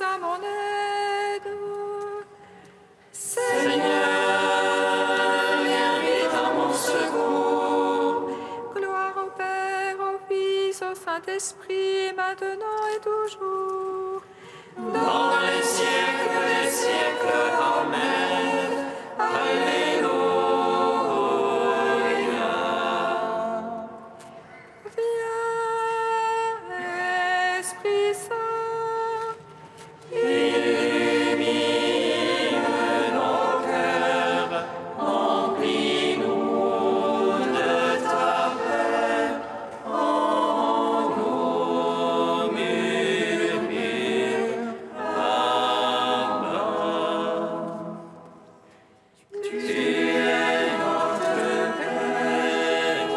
à mon aide. Seigneur, viens vite à mon secours. Gloire au Père, au Fils, au Saint-Esprit, maintenant et toujours. Dans les siècles des siècles. Amen. Alléluia. Viens, Esprit Saint, Illumine nos cœurs, remplis-nous de ta paix. En nous murmure Abba. Tu es notre Père, ô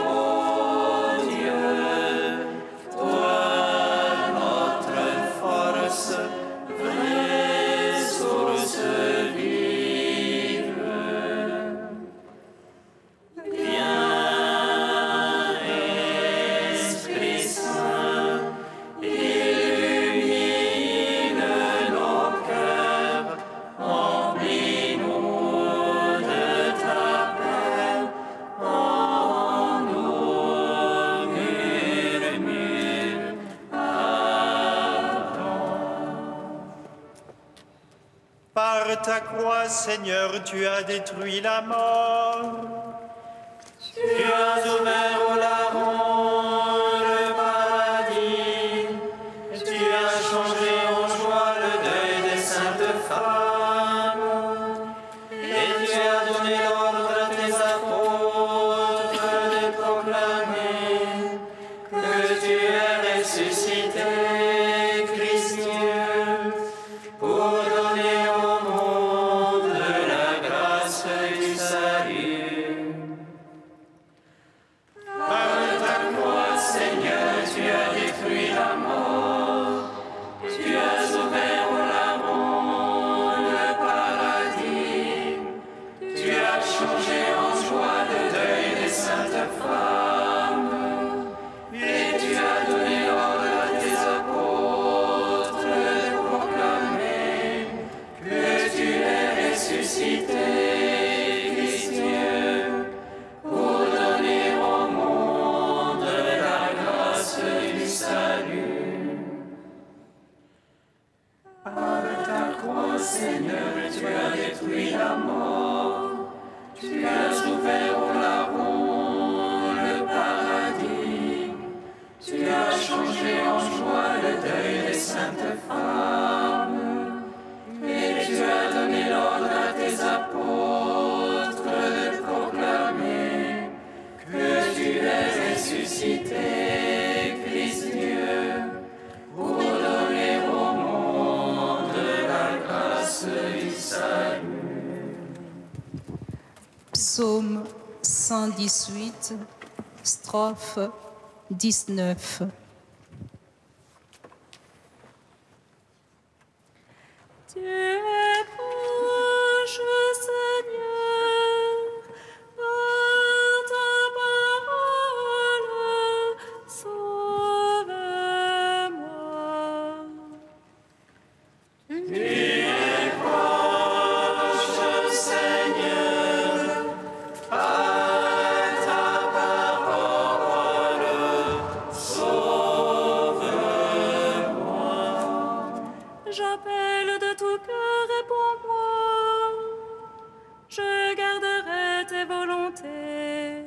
Dieu, toi notre force, vraie source vive. Viens, Esprit Saint, illumine nos cœurs, remplis-nous de ta paix. En nous murmure Par ta croix, Seigneur, tu as détruit la mort. Tu as ouvert aux larrons le paradis. Tu as changé en joie le deuil des saintes femmes. Et tu as donné l'ordre à tes apôtres de proclamer que tu es ressuscité, Christ Dieu, pour donner au monde la grâce du salut. Par ta croix, Seigneur, tu as détruit la mort. Tu as ouvert aux larrons le paradis. Tu as changé en joie le deuil des saintes femmes. Et tu as donné l'ordre à tes apôtres de proclamer que tu es ressuscité, Christ Dieu, pour donner au monde la grâce du salut. Par ta croix, Seigneur, tu as détruit la mort. Tu as ouvert aux larrons le paradis. Tu as changé en joie le deuil des saintes femmes. Et tu as donné l'ordre à tes apôtres de proclamer que tu es ressuscité, Christ Dieu, pour donner au monde la grâce du salut. Psaume 118, strophe 19. Tu es proche, Seigneur, par ta parole, sauve-moi. Tu es proche, Seigneur, par ta parole, sauve-moi. J'appelle de tout cœur, réponds-moi. Je garderai tes volontés.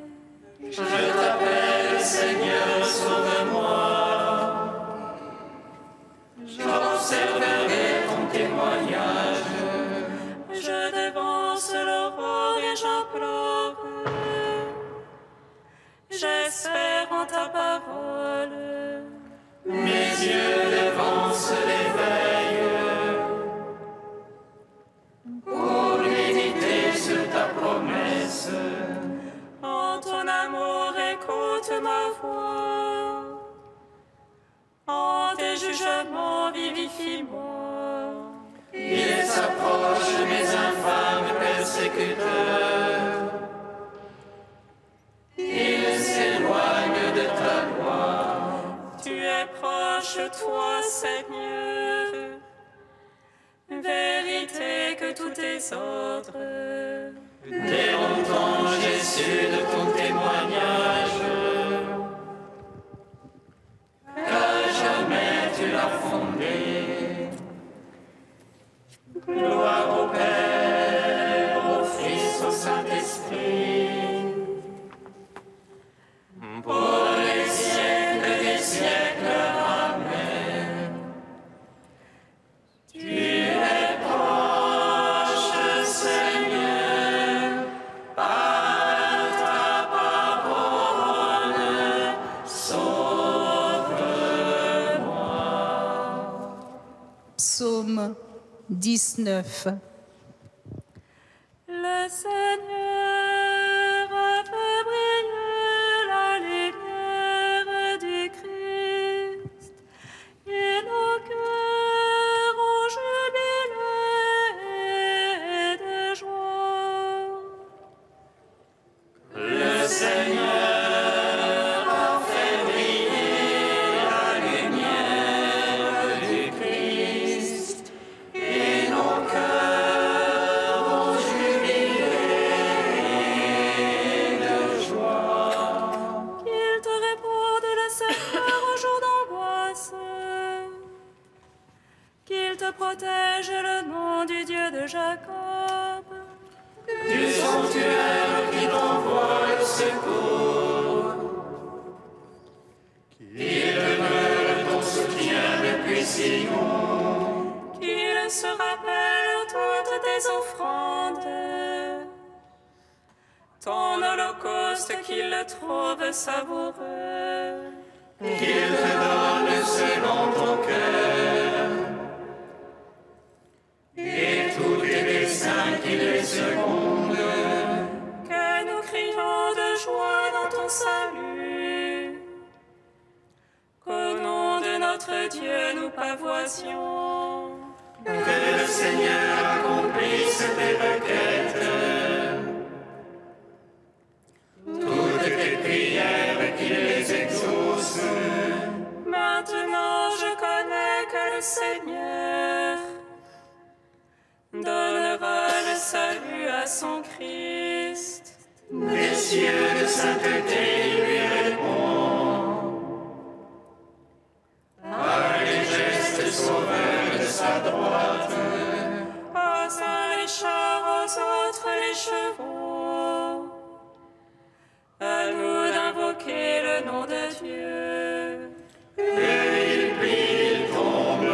Je t'appelle, Seigneur, sauve-moi. J'observerai ton témoignage. Je devance l'aurore et j'implore. J'espère en ta parole. Mes yeux devancent l'éveil pour méditer sur ta promesse. En ton amour, écoute ma voix. En tes jugements, vivifie-moi. Ils s'approchent, mes infâmes persécuteurs. Ils s'éloignent de ta loi. Tu es proche, toi, Seigneur. Vérité que tous tes ordres. Dès longtemps j'ai su de ton témoignage qu'à jamais tu l'as fondé. Gloire au Père, au Fils, au Saint-Esprit, pour les siècles des siècles. Amen. Tu es proche, Seigneur, par ta parole, sauve-moi. Psaume 19. Le Seigneur a fait briller la lumière du Christ, et nos cœurs ont jubilé de joie. Le Seigneur a fait briller la lumière du Christ, et nos cœurs ont jubilé de joie. Qu'il te réponde, le Seigneur, au jour d'angoisse. Qu'il te protège, le nom du Dieu de Jacob. Du sanctuaire qui t'envoie le secours, qu'il demeure ton soutien depuis Sion. Qu'il se rappelle toutes tes offrandes, ton holocauste, qu'il le trouve savoureux. Qu'il te donne selon ton cœur, et tous tes desseins qu'il les seconde. Que nous crions de joie dans ton salut, qu'au nom de notre Dieu nous pavoisions. Que le Seigneur accomplisse tes requêtes, toutes tes prières qu'il les exauce. Maintenant je connais que le Seigneur donnera le salut à son Christ. Des cieux de sainteté il lui répond, par les gestes sauveurs de sa droite. Aux uns les chars, aux autres les chevaux. À nous d'invoquer le nom de Dieu. Il plie, il tombe.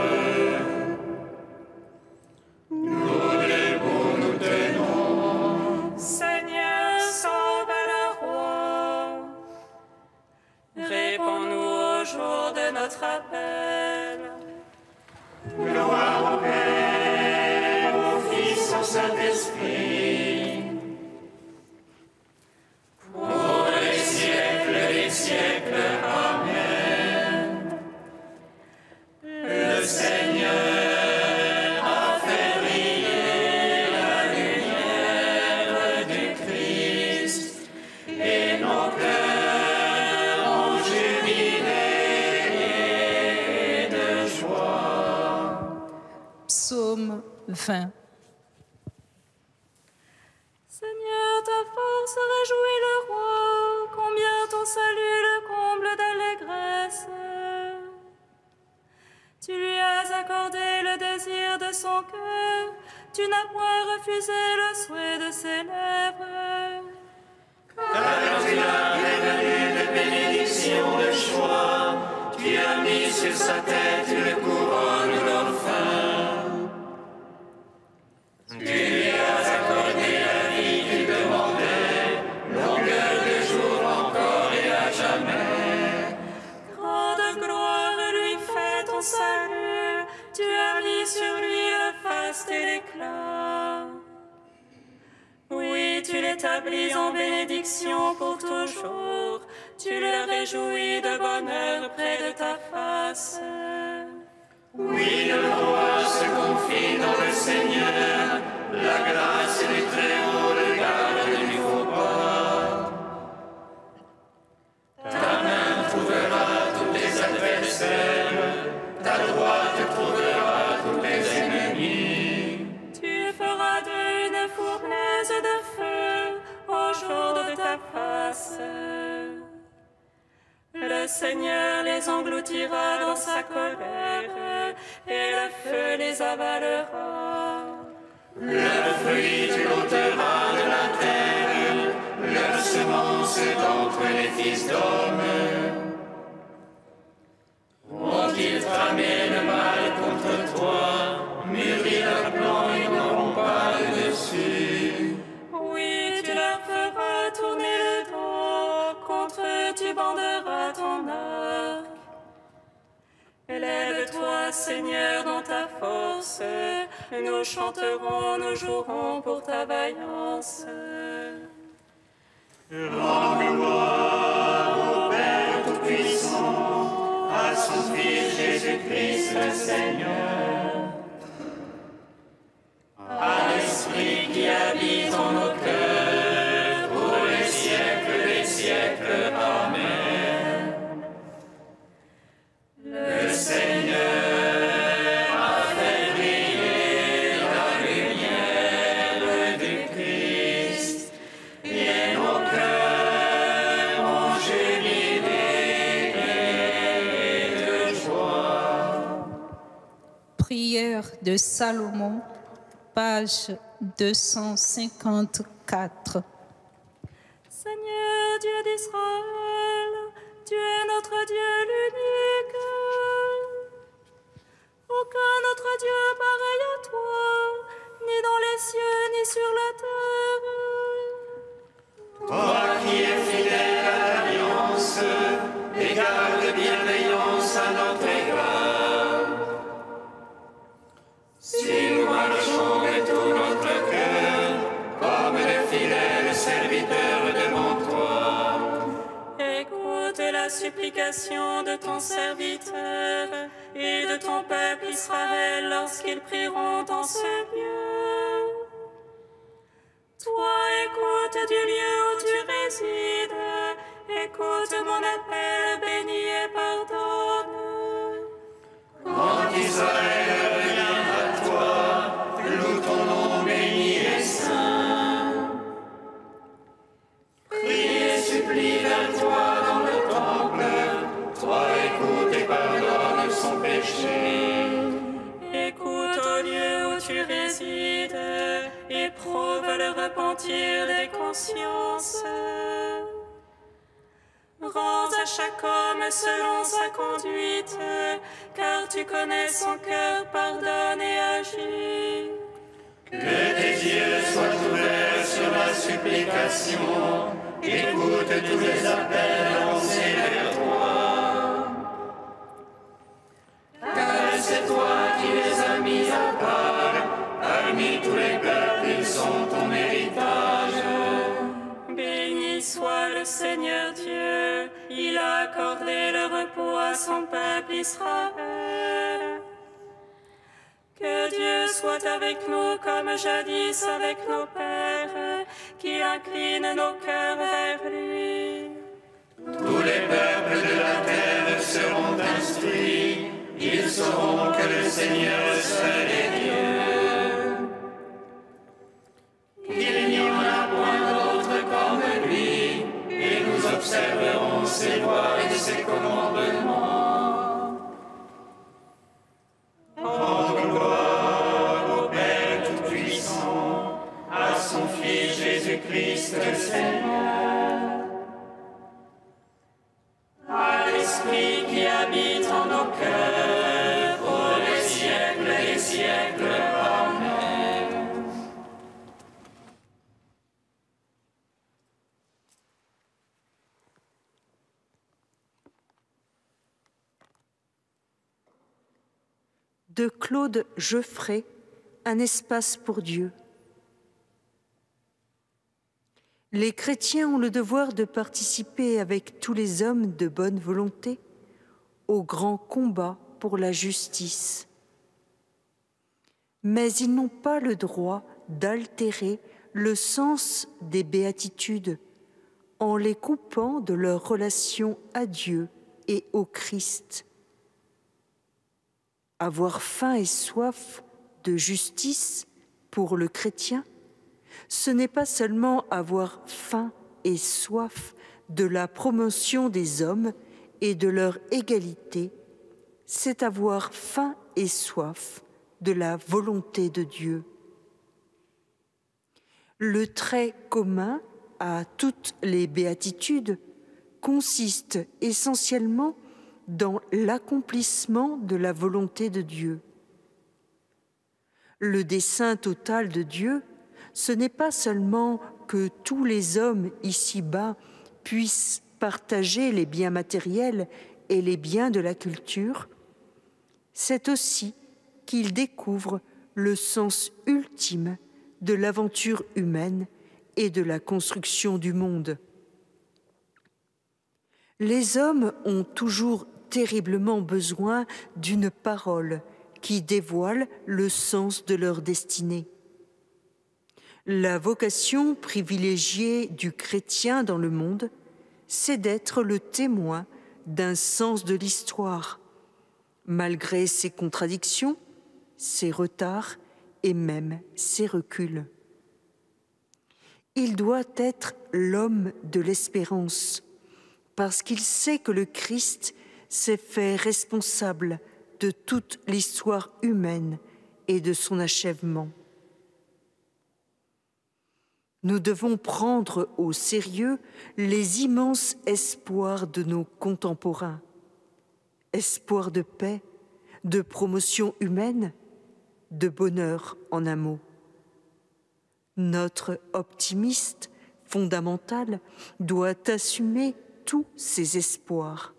Nous debout nous tenons. Seigneur, sauve le roi. Réponds-nous au jour de notre appel. Gloire au Père, au Fils, au Saint-Esprit, pour les siècles des siècles. Amen. Le Seigneur a fait briller la lumière du Christ, et nos cœurs ont jubilé de joie. Psaume 20. Seigneur, ta force réjouit le roi, combien ton salut le comble d'allégresse. Tu lui as accordé le désir de son cœur, tu n'as point refusé le souhait de ses lèvres. Car tu l'as revenu de bénédiction de choix, tu as mis sur sa tête une couronne d'orphin. Tu lui as accordé la vie qu'il demandait, longueur de jour encore et à jamais. Grande gloire lui fait ton salut, tu as mis sur lui le faste et l'éclat. Oui, tu l'établis en bénédiction pour toujours, tu le réjouis de bonheur près de ta face. Oui, le roi se confie dans le Seigneur, la grâce du Très-Haut le garde du faux pas. Ta main trouvera tous tes adversaires, ta droite trouvera tous tes ennemis. Seigneur les engloutira dans sa colère, et le feu les avalera. Le fruit tu l'ôteras de la terre, leur semence d'entre les fils d'hommes. Ont-ils tramé le mal contre toi, mûri leur plan, ils n'auront pas le dessus. Oui, tu leur feras tourner le dos, contre eux tu banderas ton arc. Élève-toi, Seigneur, dans ta force, nous chanterons, nous jouerons pour ta vaillance. Rends gloire au Père Tout-Puissant, à son Fils Jésus-Christ le Seigneur, À l'Esprit qui habite en nos cœurs, pour les siècles des siècles. Amen. Le Seigneur a fait briller la lumière du Christ, et nos cœurs ont jubilé de joie. Prière de Salomon, page 254. Seigneur Dieu d'Israël, tu es notre Dieu l'unique. Aucun autre Dieu pareil à toi, ni dans les cieux, ni sur la terre. Toi qui es fidèle à l'alliance et garde bienveillance à notre égard. Si nous marchons de tout notre cœur, comme de fidèles serviteurs devant toi, Écoute la supplication de ton serviteur et de ton peuple Israël lorsqu'ils prieront en ce lieu. Toi, écoute du lieu où tu résides, écoute mon appel, bénis et pardonne. quand Israël revient à toi, loue ton nom béni et saint. Crie et supplie vers toi dans le temple, toi écoute et pardonne son péché. Écoute au lieu où tu résides, éprouve le repentir des consciences. Rends à chaque homme selon sa conduite, car tu connais son cœur, pardonne et agis. Que tes yeux soient ouverts sur la supplication, écoute tous les appels lancés vers toi. Car c'est toi qui les as mis à part, parmi tous les peuples ils sont ton héritage. Béni soit le Seigneur Dieu, il a accordé le repos à son peuple Israël. Que Dieu soit avec nous comme jadis avec nos pères, qu'il incline nos cœurs vers lui. Tous les peuples de la terre seront instruits, ils sauront que le Seigneur seul est Dieu. Il n'y en a point d'autre comme lui, et nous observerons ses lois et ses commandements. Rends gloire au Père Tout-Puissant, à son Fils Jésus-Christ le Seigneur, à l'Esprit qui habite en nos cœurs, pour les siècles des siècles. Amen. De Claude Geoffrey, Un espace pour Dieu. Les chrétiens ont le devoir de participer avec tous les hommes de bonne volonté au grand combat pour la justice. Mais ils n'ont pas le droit d'altérer le sens des béatitudes en les coupant de leur relation à Dieu et au Christ. Avoir faim et soif de justice pour le chrétien, ce n'est pas seulement avoir faim et soif de la promotion des hommes et de leur égalité, c'est avoir faim et soif de la volonté de Dieu. Le trait commun à toutes les béatitudes consiste essentiellement dans l'accomplissement de la volonté de Dieu. Le dessein total de Dieu, ce n'est pas seulement que tous les hommes ici-bas puissent partager les biens matériels et les biens de la culture, c'est aussi qu'ils découvrent le sens ultime de l'aventure humaine et de la construction du monde. Les hommes ont toujours terriblement besoin d'une parole qui dévoile le sens de leur destinée. La vocation privilégiée du chrétien dans le monde, c'est d'être le témoin d'un sens de l'histoire, malgré ses contradictions, ses retards et même ses reculs. Il doit être l'homme de l'espérance, parce qu'il sait que le Christ s'est fait responsable de toute l'histoire humaine et de son achèvement. Nous devons prendre au sérieux les immenses espoirs de nos contemporains, espoirs de paix, de promotion humaine, de bonheur en un mot. Notre optimiste fondamental doit assumer tous ces espoirs.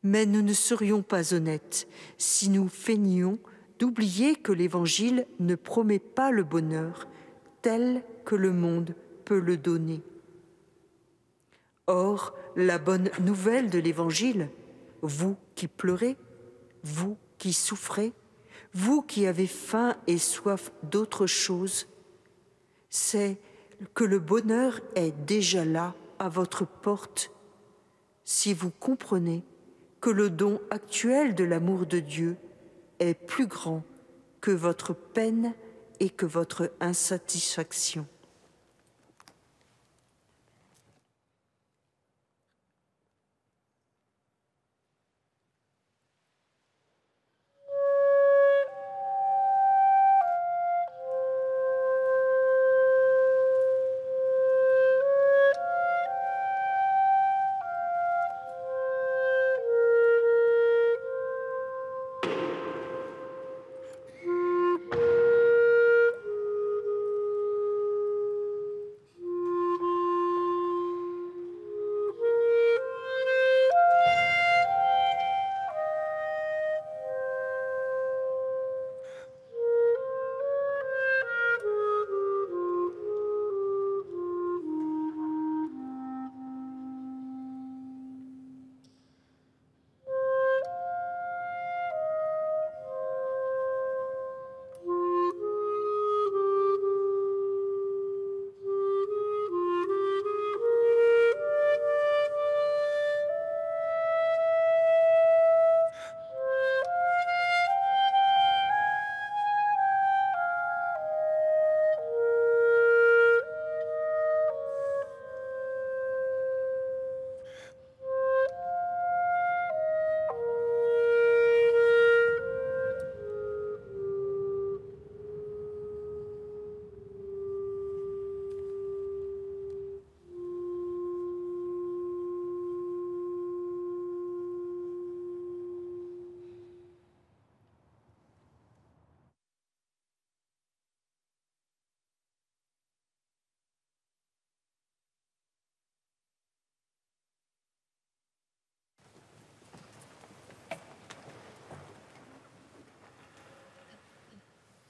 Mais nous ne serions pas honnêtes si nous feignions d'oublier que l'Évangile ne promet pas le bonheur tel que le monde peut le donner. Or, la bonne nouvelle de l'Évangile, vous qui pleurez, vous qui souffrez, vous qui avez faim et soif d'autre chose, c'est que le bonheur est déjà là, à votre porte, si vous comprenez que le don actuel de l'amour de Dieu est plus grand que votre peine et que votre insatisfaction.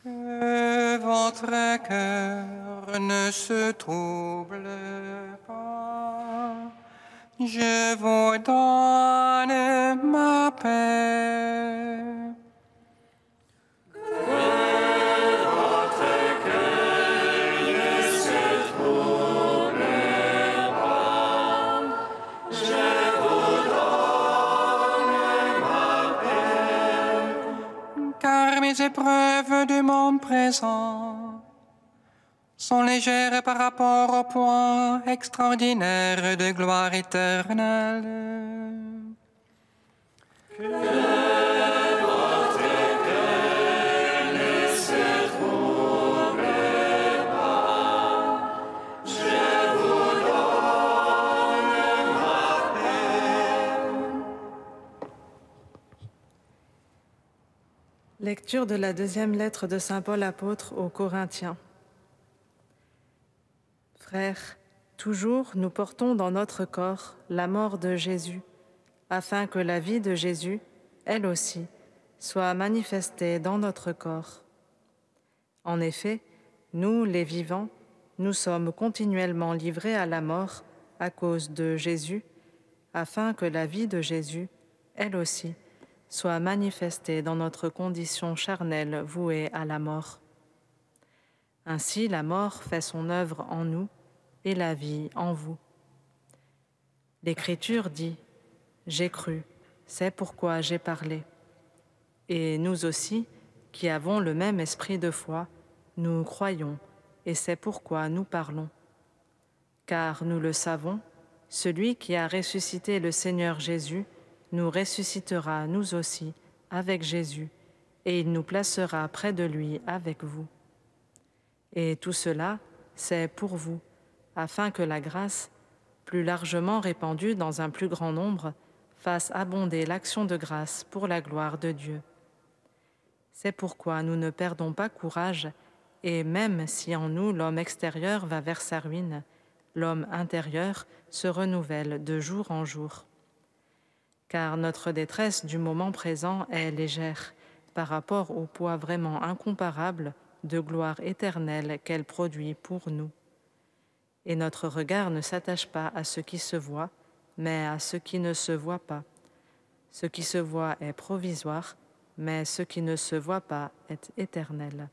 Que votre cœur ne se trouble pas, je vous donne ma paix. Car mes épreuves du monde présent sont légères par rapport au poids extraordinaire de gloire éternelle. Lecture de la deuxième lettre de saint Paul apôtre aux Corinthiens. Frères, toujours nous portons dans notre corps la mort de Jésus, afin que la vie de Jésus, elle aussi, soit manifestée dans notre corps. En effet, nous, les vivants, nous sommes continuellement livrés à la mort à cause de Jésus, afin que la vie de Jésus, elle aussi, soit manifestée dans notre condition charnelle vouée à la mort. Ainsi, la mort fait son œuvre en nous et la vie en vous. L'Écriture dit « J'ai cru, c'est pourquoi j'ai parlé ». Et nous aussi, qui avons le même esprit de foi, nous croyons, et c'est pourquoi nous parlons. Car nous le savons, celui qui a ressuscité le Seigneur Jésus nous ressuscitera nous aussi avec Jésus, et il nous placera près de lui avec vous. Et tout cela, c'est pour vous, afin que la grâce, plus largement répandue dans un plus grand nombre, fasse abonder l'action de grâce pour la gloire de Dieu. C'est pourquoi nous ne perdons pas courage, et même si en nous l'homme extérieur va vers sa ruine, l'homme intérieur se renouvelle de jour en jour. Car notre détresse du moment présent est légère par rapport au poids vraiment incomparable de gloire éternelle qu'elle produit pour nous. Et notre regard ne s'attache pas à ce qui se voit, mais à ce qui ne se voit pas. Ce qui se voit est provisoire, mais ce qui ne se voit pas est éternel.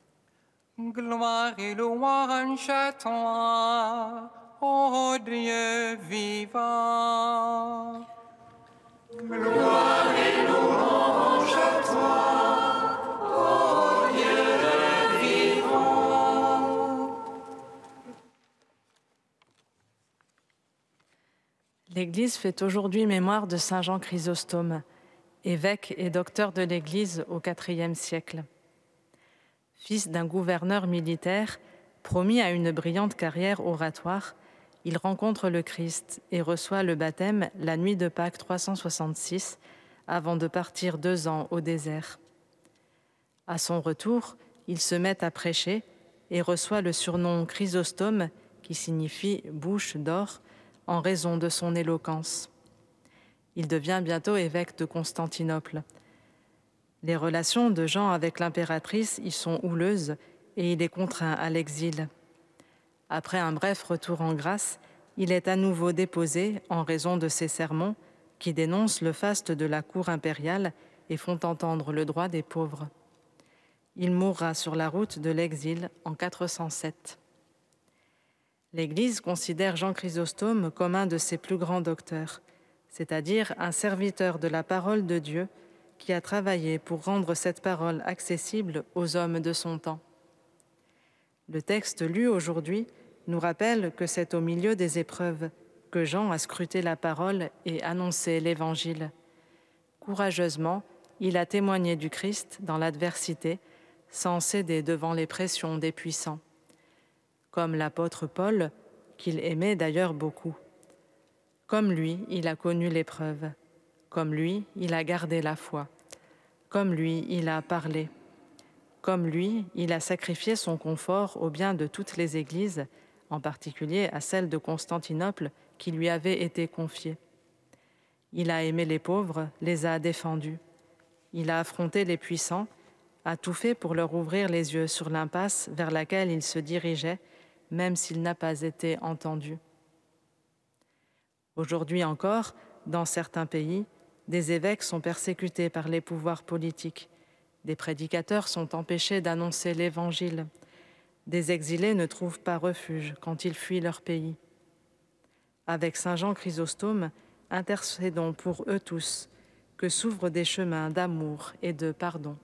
Gloire et louange à toi, ô Dieu vivant. Gloire et louange à toi, ô Dieu vivant. L'Église fait aujourd'hui mémoire de saint Jean Chrysostome, évêque et docteur de l'Église au IVe siècle. Fils d'un gouverneur militaire, promis à une brillante carrière oratoire, il rencontre le Christ et reçoit le baptême la nuit de Pâques 366, avant de partir 2 ans au désert. À son retour, il se met à prêcher et reçoit le surnom Chrysostome, qui signifie « bouche d'or », en raison de son éloquence. Il devient bientôt évêque de Constantinople. Les relations de Jean avec l'impératrice y sont houleuses et il est contraint à l'exil. Après un bref retour en grâce, il est à nouveau déposé en raison de ses sermons qui dénoncent le faste de la cour impériale et font entendre le droit des pauvres. Il mourra sur la route de l'exil en 407. L'Église considère Jean Chrysostome comme un de ses plus grands docteurs, c'est-à-dire un serviteur de la parole de Dieu qui a travaillé pour rendre cette parole accessible aux hommes de son temps. Le texte lu aujourd'hui nous rappelle que c'est au milieu des épreuves que Jean a scruté la parole et annoncé l'Évangile. Courageusement, il a témoigné du Christ dans l'adversité, sans céder devant les pressions des puissants. Comme l'apôtre Paul, qu'il aimait d'ailleurs beaucoup. Comme lui, il a connu l'épreuve. Comme lui, il a gardé la foi. Comme lui, il a parlé. Comme lui, il a sacrifié son confort au bien de toutes les églises, en particulier à celle de Constantinople qui lui avait été confiée. Il a aimé les pauvres, les a défendus. Il a affronté les puissants, a tout fait pour leur ouvrir les yeux sur l'impasse vers laquelle il se dirigeait, même s'il n'a pas été entendu. Aujourd'hui encore, dans certains pays, des évêques sont persécutés par les pouvoirs politiques. Des prédicateurs sont empêchés d'annoncer l'Évangile. Des exilés ne trouvent pas refuge quand ils fuient leur pays. Avec saint Jean Chrysostome, intercédons pour eux tous, que s'ouvrent des chemins d'amour et de pardon.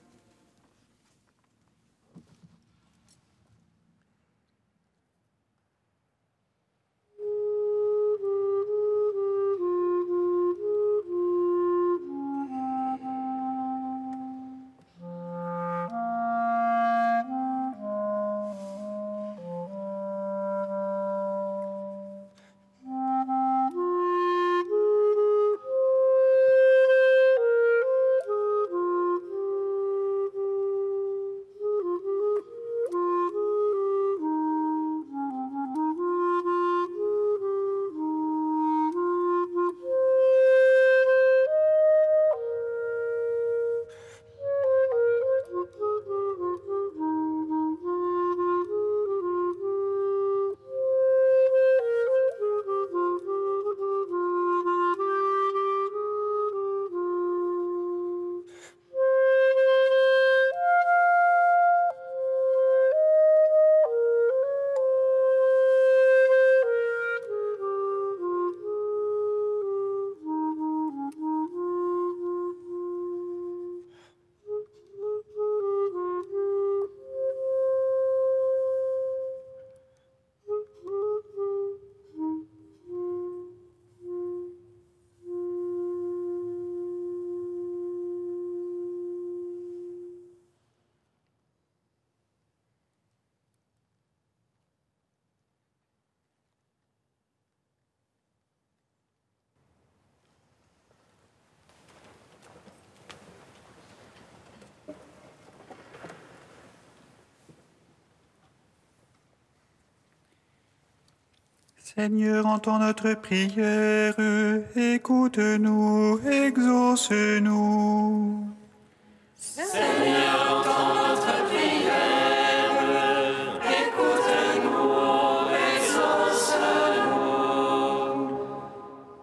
Seigneur, entends notre prière, écoute-nous, exauce-nous. Seigneur, entends notre prière, écoute-nous, exauce-nous.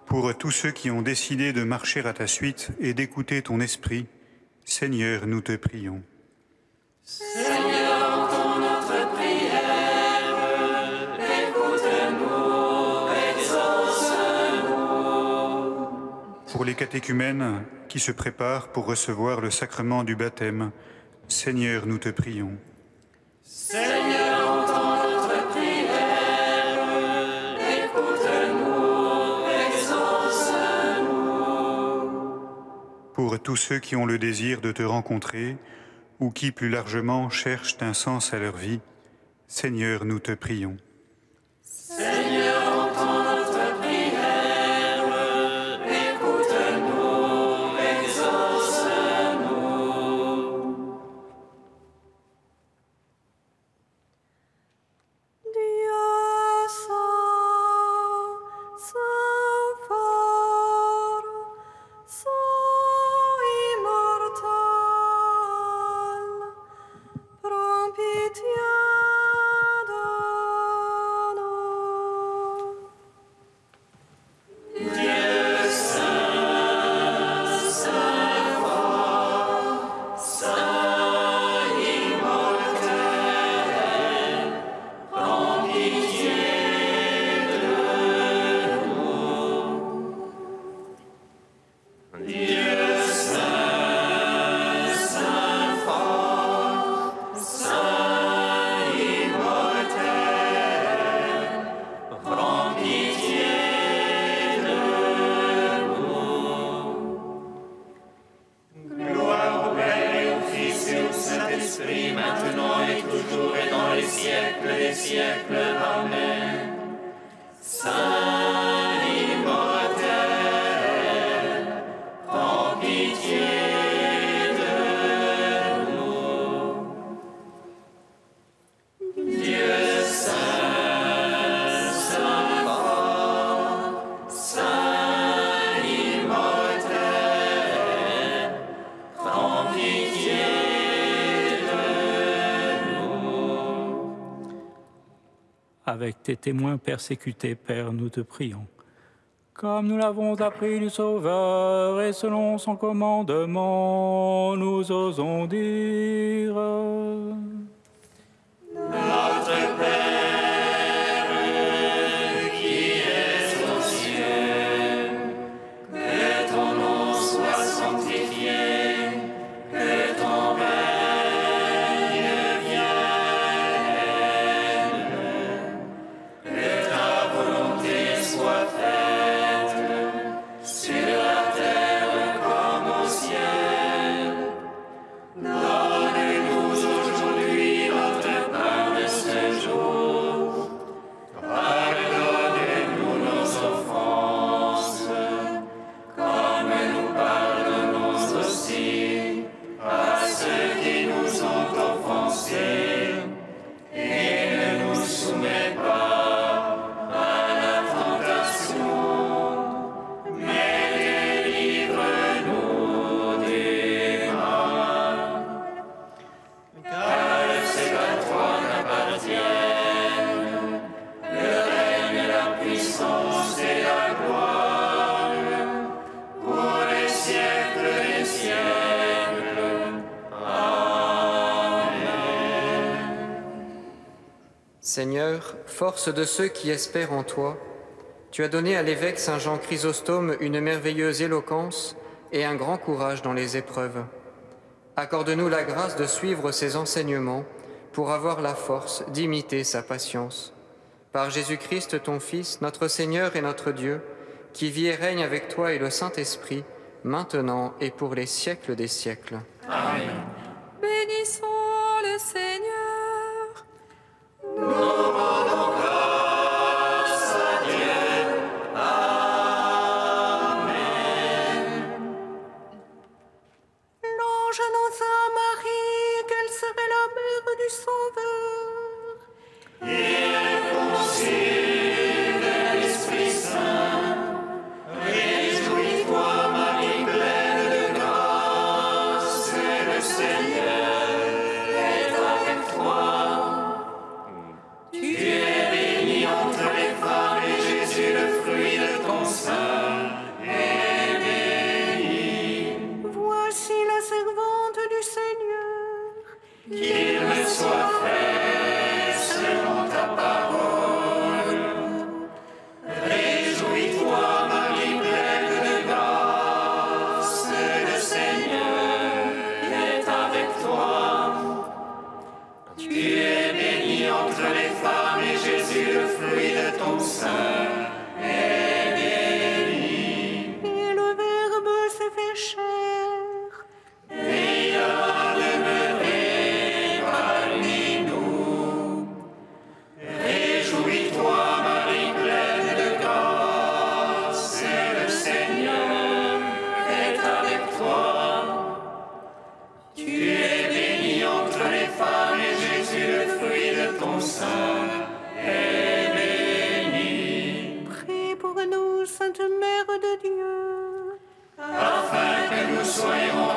Pour tous ceux qui ont décidé de marcher à ta suite et d'écouter ton esprit, Seigneur, nous te prions. Seigneur, entends notre prière, écoute-nous, exauce-nous. Pour les catéchumènes qui se préparent pour recevoir le sacrement du baptême, Seigneur, nous te prions. Seigneur, entends notre prière, écoute-nous, exauce-nous. Pour tous ceux qui ont le désir de te rencontrer ou qui, plus largement, cherchent un sens à leur vie, Seigneur, nous te prions. Seigneur, entends notre prière, écoute-nous, exauce-nous. Dieu saint, saint fort, saint immortel, prends pitié de nous. Dieu saint, saint fort, saint immortel, prends pitié de nous. Dieu saint, saint fort, saint immortel, prends pitié de nous. Gloire au Père et au Fils et au Saint-Esprit, maintenant et toujours et dans les siècles des siècles. Amen. Saint immortel, prends pitié de nous. Dieu saint, saint fort, saint immortel, prends pitié de nous. Avec tes témoins persécutés, Père, nous te prions. Comme nous l'avons appris du Sauveur et selon son commandement, nous osons dire... Notre Père qui es aux cieux, que ton nom soit sanctifié, que ton règne vienne, que ta volonté soit faite sur la terre comme au ciel. Donne-nous aujourd'hui notre pain de ce jour. Pardonne-nous nos offenses, comme nous pardonnons aussi à ceux qui nous ont offensés. Et ne nous soumets pas à la tentation, mais délivre-nous du mal. Car c'est à toi qu'appartiennent le règne, la puissance et la gloire pour les siècles des siècles. Amen. Seigneur, force de ceux qui espèrent en toi, tu as donné à l'évêque Saint Jean Chrysostome une merveilleuse éloquence et un grand courage dans les épreuves. Accorde-nous la grâce de suivre ses enseignements pour avoir la force d'imiter sa patience. Par Jésus-Christ, ton Fils, notre Seigneur et notre Dieu, qui vit et règne avec toi et le Saint-Esprit, maintenant et pour les siècles des siècles. Amen. Bénissons le Seigneur. Nous rendons grâce à Dieu. Amen. L'ange annonça à Marie qu'elle serait la mère du Sauveur. Il conçut de qu'il me soit fait selon ta parole. Réjouis-toi, Marie pleine de grâce, le Seigneur est avec toi. Tu es bénie entre les femmes et Jésus, le fruit de ton sein, est béni. Et le Verbe se fait chair. Et il a demeuré parmi nous. Réjouis-toi, Marie pleine de grâce, le Seigneur est avec toi. Tu es bénie entre les femmes et Jésus, le fruit de ton sein, est béni. Prie pour nous, Sainte Mère de Dieu, Afin que nous soyons